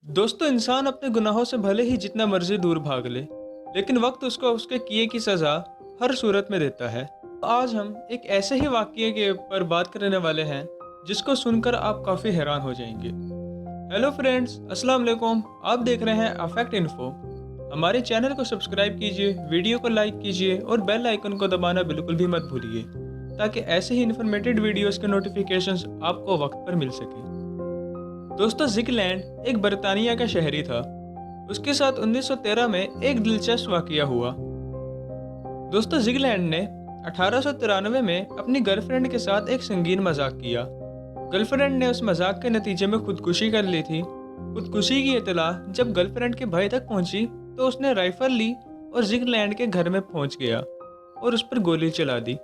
दोस्तों, इंसान अपने गुनाहों से भले ही जितना मर्जी दूर भाग ले, लेकिन वक्त उसको उसके किए की सज़ा हर सूरत में देता है। आज हम एक ऐसे ही वाक़ये के ऊपर बात करने वाले हैं जिसको सुनकर आप काफ़ी हैरान हो जाएंगे। हेलो फ्रेंड्स, अस्सलाम वालेकुम। आप देख रहे हैं अफेक्ट इन्फो। हमारे चैनल को सब्सक्राइब कीजिए, वीडियो को लाइक कीजिए और बेल आइकन को दबाना बिल्कुल भी मत भूलिए, ताकि ऐसे ही इन्फॉर्मेटिव वीडियोस के नोटिफिकेशंस आपको वक्त पर मिल सके। दोस्तों, जिगलैंड एक बरतानिया का शहरी था। उसके साथ 1913 में एक दिलचस्प वाकया हुआ। दोस्तों, जिगलैंड ने 1893 में अपनी गर्लफ्रेंड के साथ एक संगीन मजाक किया। गर्लफ्रेंड ने उस मजाक के नतीजे में खुदकुशी कर ली थी। खुदकुशी की इत्तला जब गर्लफ्रेंड के भाई तक पहुंची तो उसने राइफल ली और जिगलैंड के घर में पहुंच गया और उस पर गोली चला दी।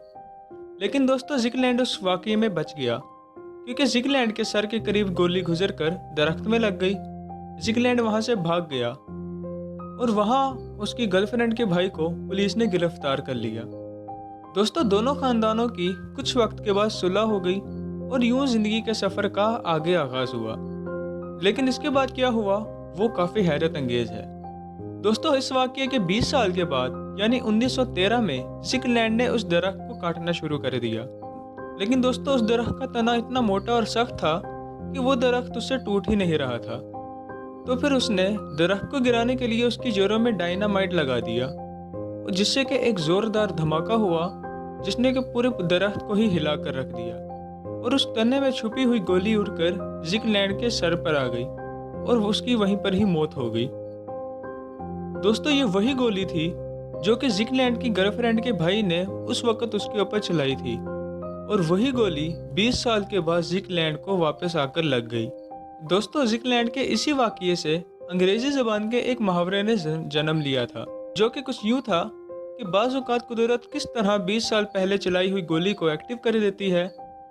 लेकिन दोस्तों, जिगलैंड उस वाकये में बच गया, क्योंकि जिगलैंड के सर के करीब गोली गुजरकर दरख्त में लग गई। जिगलैंड वहां से भाग गया और वहां उसकी गर्लफ्रेंड के भाई को पुलिस ने गिरफ्तार कर लिया। दोस्तों, दोनों खानदानों की कुछ वक्त के बाद सुलह हो गई और यूं जिंदगी के सफर का आगे आगाज हुआ। लेकिन इसके बाद क्या हुआ वो काफी हैरत अंगेज है। दोस्तों, इस वाकये के 20 साल के बाद यानी 1913 में जिगलैंड ने उस दरख्त को काटना शुरू कर दिया। लेकिन दोस्तों, उस दरख्त का तना इतना मोटा और सख्त था कि वो दरख्त उससे टूट ही नहीं रहा था। तो फिर उसने दरख्त को गिराने के लिए उसकी जोरों में डायनामाइट लगा दिया, जिससे कि एक जोरदार धमाका हुआ जिसने कि पूरे दरख्त को ही हिला कर रख दिया और उस तने में छुपी हुई गोली उड़कर जिगलैंड के सर पर आ गई और उसकी वहीं पर ही मौत हो गई। दोस्तों, ये वही गोली थी जो कि जिगलैंड की गर्लफ्रेंड के भाई ने उस वक्त उसके ऊपर चलाई थी, और वही गोली 20 साल के बाद जिगलैंड को वापस आकर लग गई। दोस्तों, जिगलैंड के इसी वाकये से अंग्रेजी ज़बान के एक मुहावरे ने जन्म लिया था, जो कि कुछ यूँ था कि बाज़ औक़ात कुदरत किस तरह 20 साल पहले चलाई हुई गोली को एक्टिव कर देती है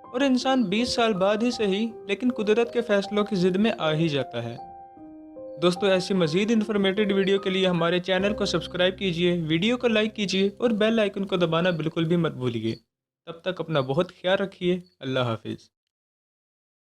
और इंसान 20 साल बाद ही सही लेकिन कुदरत के फैसलों की ज़िद में आ ही जाता है। दोस्तों, ऐसी मज़ीद इन्फॉर्मेटिव वीडियो के लिए हमारे चैनल को सब्सक्राइब कीजिए, वीडियो को लाइक कीजिए और बेल आइकन को दबाना बिल्कुल भी मत भूलिए। तब तक अपना बहुत ख्याल रखिए। अल्लाह हाफिज़।